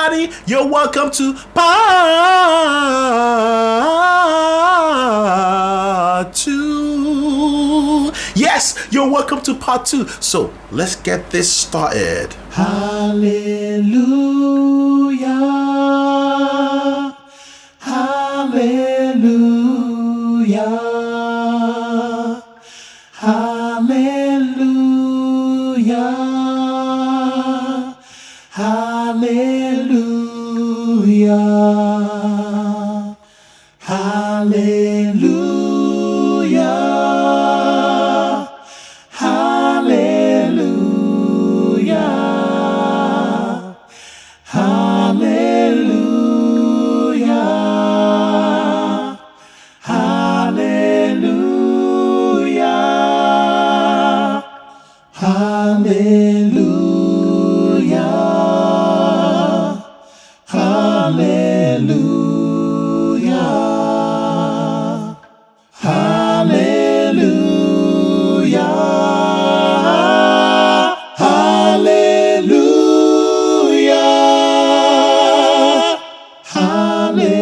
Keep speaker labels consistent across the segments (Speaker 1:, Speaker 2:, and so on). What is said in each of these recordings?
Speaker 1: everybody. You're welcome to part two. Yes, you're welcome to part two. So let's get this started. Hallelujah. Hallelujah. Hallelujah. Hallelujah. Hallelujah. Hallelujah. Hallelujah. Hallelujah. Hallelujah. Hallelujah. Hallelujah. Hallelujah. Hallelujah.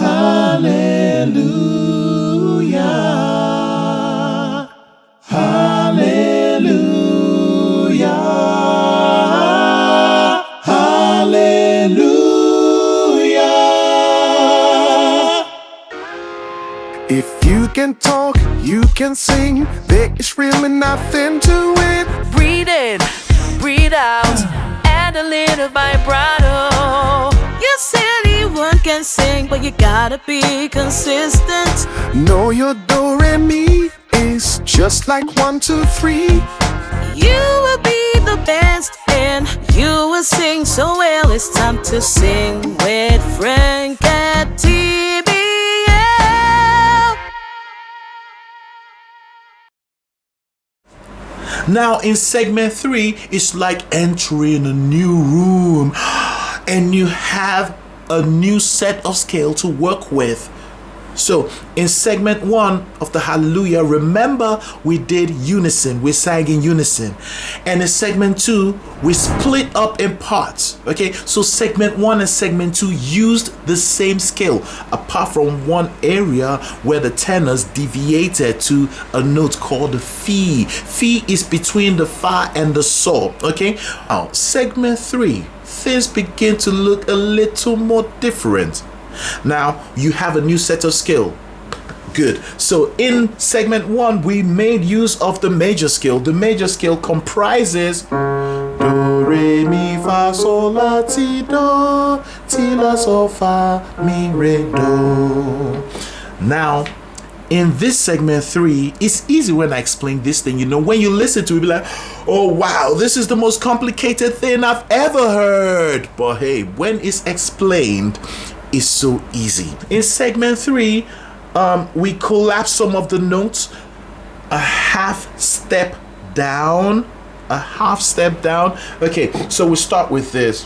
Speaker 1: Hallelujah. Hallelujah. Hallelujah.
Speaker 2: If you can talk, you can sing. There is really nothing to it.
Speaker 3: Breathe in, breathe out, add a little vibrato. You said anyone can sing, but you gotta be consistent.
Speaker 2: Know your do re mi is just like 1, 2, 3.
Speaker 3: You will be the best and you will sing so well. It's time to sing with Frank at TBL.
Speaker 1: Now in segment 3, it's like entering a new room and you have a new set of scale to work with. So in segment 1 of the Hallelujah, remember we did unison, we sang in unison. And in segment 2, we split up in parts. Okay, so segment 1 and segment 2 used the same scale, apart from one area where the tenors deviated to a note called the Fi. Fi is between the Fa and the Sol. Okay, now segment 3, things begin to look a little more different. Now you have a new set of scale. Good. So in segment 1, we made use of the major scale. The major scale comprises do, re, mi, fa, sol, la, ti, do, ti, la, sol, fa, mi, re, do. Now in this segment 3, it's easy when I explain this thing. You know, when you listen to it, be like, oh wow, this is the most complicated thing I've ever heard. But hey, when it's explained, it's so easy. In segment 3, we collapse some of the notes a half step down. Okay, so we start with this.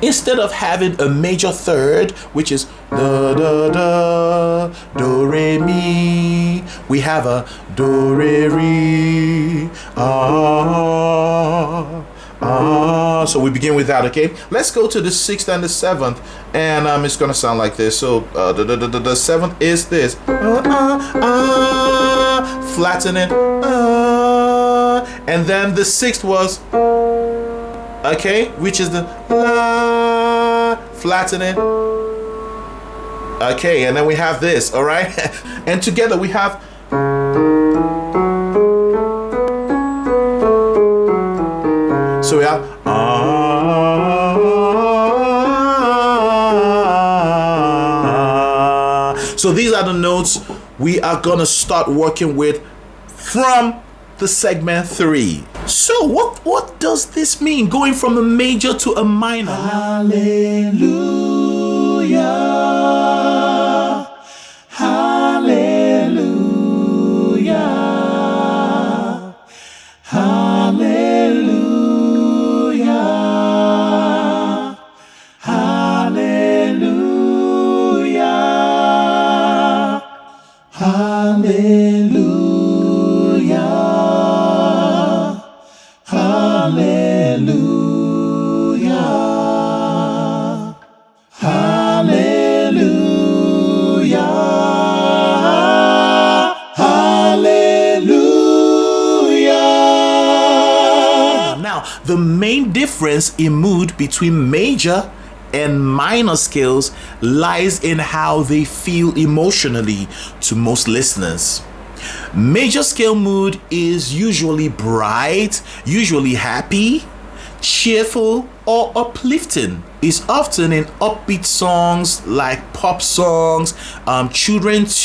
Speaker 1: Instead of having a major third, which is da da da, do re mi, we have a do re re, ah. So we begin with that. Okay, let's go to the 6th and the 7th, and it's gonna sound like this. So the 7th is this, flatten it, and then the 6th was, okay, which is the la, flatten it, okay, and then we have this. All right, and together we have. So we have so these are the notes we are gonna start working with from the segment 3. So what does this mean, going from a major to a minor? Hallelujah. Hallelujah. Hallelujah. Hallelujah. Hallelujah. Hallelujah. Hallelujah. Hallelujah. Now, the main difference in mood between major and minor scales lies in how they feel emotionally to most listeners. Major scale mood is usually bright, usually happy, cheerful, or uplifting. It's often in upbeat songs like pop songs, children's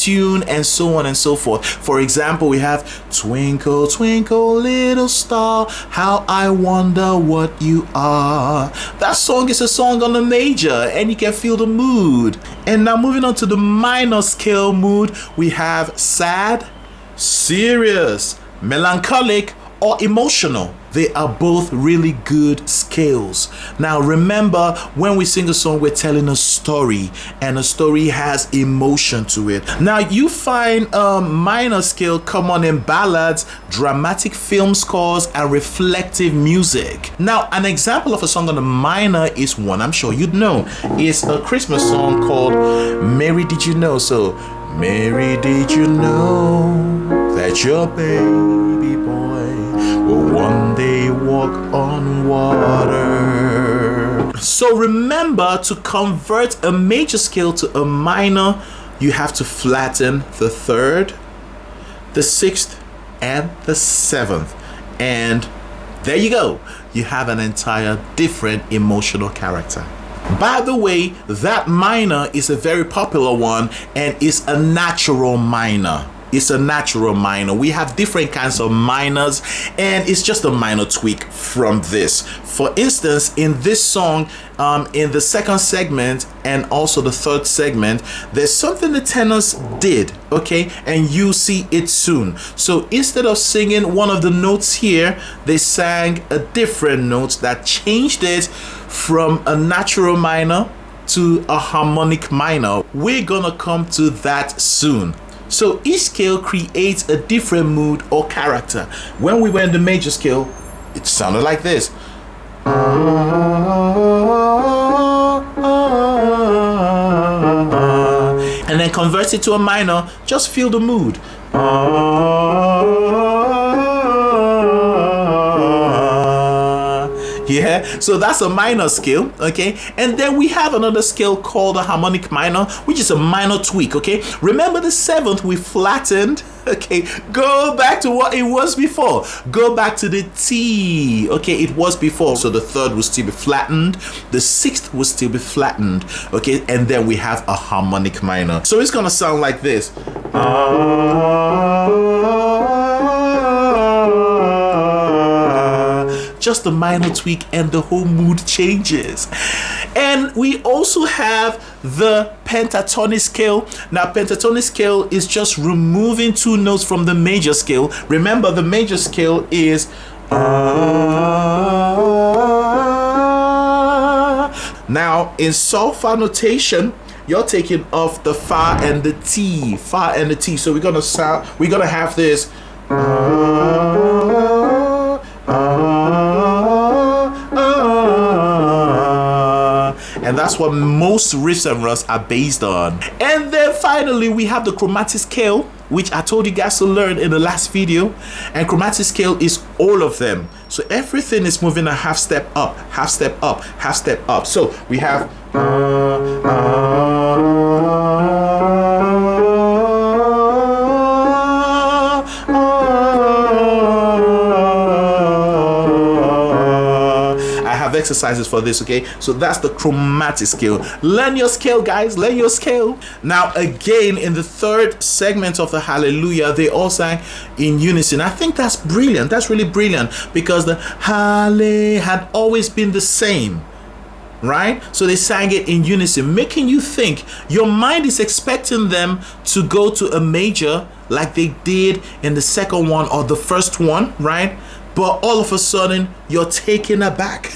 Speaker 1: tune, and so on and so forth. For example, we have Twinkle, Twinkle, Little Star, How I Wonder What You Are. That song is a song on the major, and you can feel the mood. And now moving on to the minor scale mood, we have sad, serious, melancholic, or emotional. They are both really good scales. Now remember, when we sing a song, we're telling a story, and a story has emotion to it. Now you find a minor scale common in ballads, dramatic film scores, and reflective music. Now an example of a song on the minor is one I'm sure you'd know. It's a Christmas song called Mary Did You Know? So, Mary, did you know that your baby boy will one day walk on water? So remember, to convert a major scale to a minor, you have to flatten the third, the sixth, and the seventh. And there you go. You have an entire different emotional character. By the way, that minor is a very popular one, and is a natural minor. It's a natural minor. We have different kinds of minors, and it's just a minor tweak from this. For instance, in this song, in the second segment and also the third segment, there's something the tenors did, okay? And you see it soon. So instead of singing one of the notes here, they sang a different note that changed it from a natural minor to a harmonic minor. We're gonna come to that soon. So each scale creates a different mood or character. When we were in the major scale, it sounded like this. And then convert it to a minor, just feel the mood. Yeah, so that's a minor scale, okay? And then we have another scale called a harmonic minor, which is a minor tweak, okay? Remember the seventh we flattened, okay? Go back to what it was before. Go back to the T, okay? It was before. So the third will still be flattened. The sixth will still be flattened, okay? And then we have a harmonic minor. So it's gonna sound like this. Just a minor tweak and the whole mood changes. And we also have the pentatonic scale. Now pentatonic scale is just removing two notes from the major scale. Remember, the major scale is now in solfa notation, you're taking off the fa and the T, fa and the T. So we're gonna have this and that's what most riffs and runs are based on. And then finally we have the chromatic scale, which I told you guys to learn in the last video. And chromatic scale is all of them. So everything is moving a half step up, half step up, half step up. So we have exercises for this, okay? So that's the chromatic scale. Learn your scale, guys. Learn your scale. Now again, in the third segment of the Hallelujah, they all sang in unison. I think that's brilliant. That's really brilliant, because the Halle had always been the same, right? So they sang it in unison, making you think. Your mind is expecting them to go to a major like they did in the second one or the first one, right? But all of a sudden, you're taken aback.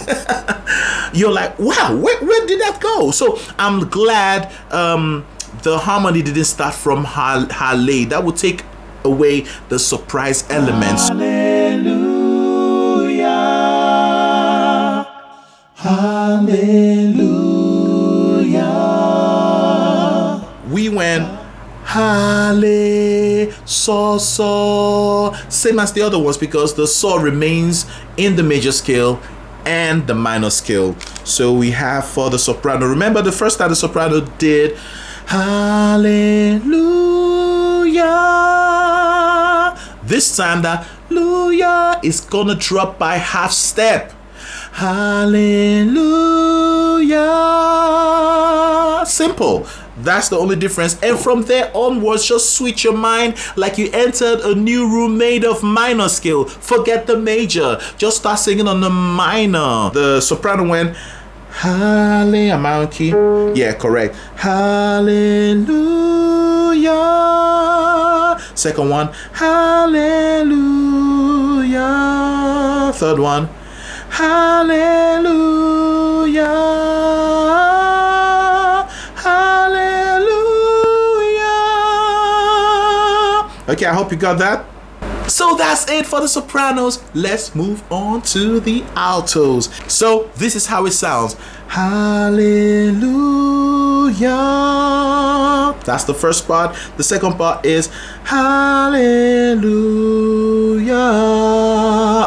Speaker 1: You're like, wow, where did that go? So I'm glad the harmony didn't start from Halle. That would take away the surprise elements. Hallelujah. hallelujah. We went halle, so, same as the other ones because the so remains in the major scale and the minor scale. So we have for the soprano, remember the first time the soprano did hallelujah. This time that hallelujah is gonna drop by half step. Hallelujah. Simple. That's the only difference. And from there onwards, just switch your mind like you entered a new room made of minor scale. Forget the major. Just start singing on the minor. The soprano went hallelujah. Am I on key? Yeah, correct. Hallelujah. Second one, hallelujah. Third one, hallelujah. Hallelujah. Okay, I hope you got that. So that's it for the sopranos. Let's move on to the altos. So this is how it sounds. Hallelujah. That's the first part. The second part is hallelujah.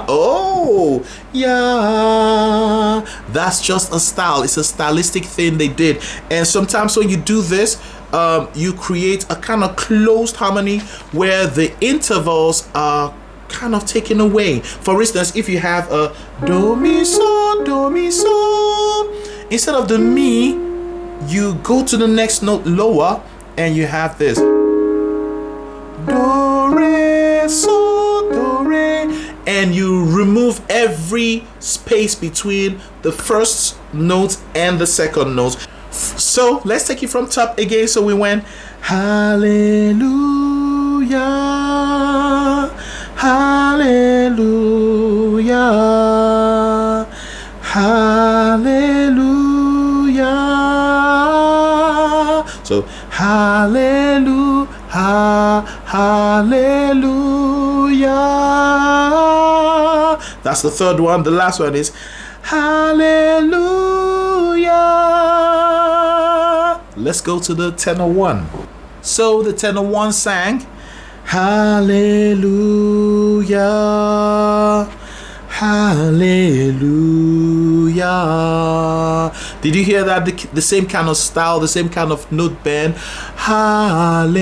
Speaker 1: Oh, yeah. That's just a style. It's a stylistic thing they did. And sometimes when you do this, you create a kind of closed harmony where the intervals are kind of taken away. For instance, if you have a do mi so, instead of the mi, you go to the next note lower and you have this do re so do re, and you remove every space between the first note and the second note. So let's take it from top again. So we went hallelujah, hallelujah, hallelujah. So hallelujah, hallelujah. That's the third one. The last one is hallelujah. Let's go to the tenor one. So the tenor one sang hallelujah, hallelujah. Did you hear that? The same kind of style, the same kind of note bend. Hallelujah.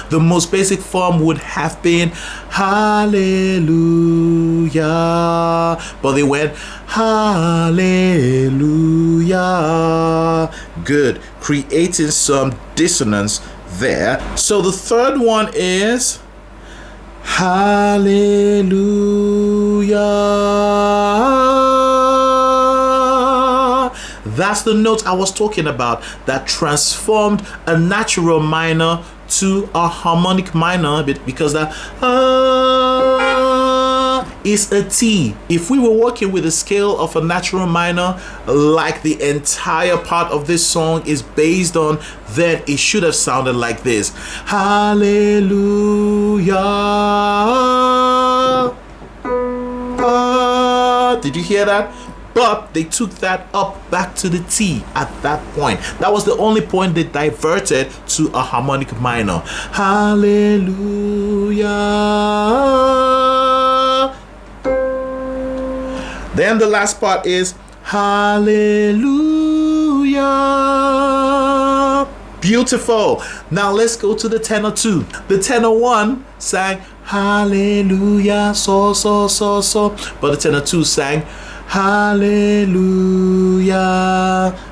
Speaker 1: The most basic form would have been hallelujah, but they went hallelujah. Good. Creating some dissonance there. So the third one is hallelujah. That's the note I was talking about that transformed a natural minor to a harmonic minor because that is a T. If we were working with a scale of a natural minor like the entire part of this song is based on, then it should have sounded like this. Hallelujah. Did you hear that? But they took that up back to the T at that point. That was the only point they diverted to a harmonic minor. Hallelujah. Then the last part is hallelujah. Beautiful. Now let's go to the tenor 2. The tenor 1 sang hallelujah, so. But the tenor 2 sang hallelujah.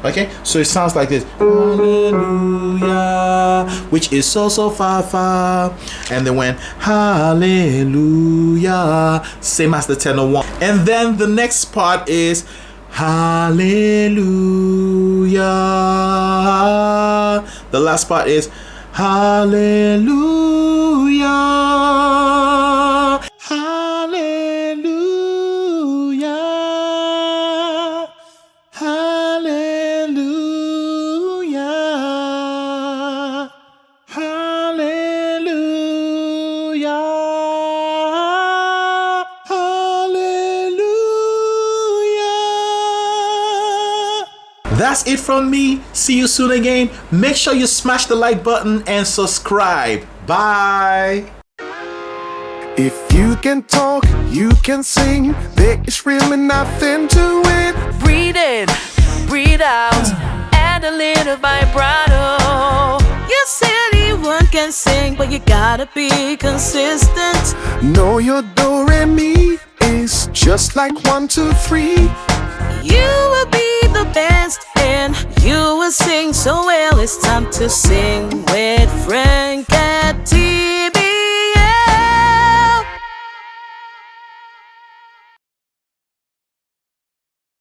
Speaker 1: Okay, so it sounds like this. Hallelujah, which is so, fa. And then went hallelujah, same as the tenor 1. And then the next part is hallelujah. The last part is hallelujah. Hallelujah. Hallelujah. Hallelujah. Hallelujah. That's it from me. See you soon again. Make sure you smash the like button and subscribe. Bye.
Speaker 2: If you can talk, you can sing. There is really nothing to it.
Speaker 3: Breathe in, breathe out, add a little vibrato. Yes, anyone can sing, but you gotta be consistent.
Speaker 2: Know your do re mi is just like 1, 2, 3.
Speaker 3: You will be the best and you will sing so well. It's time to sing with Frank and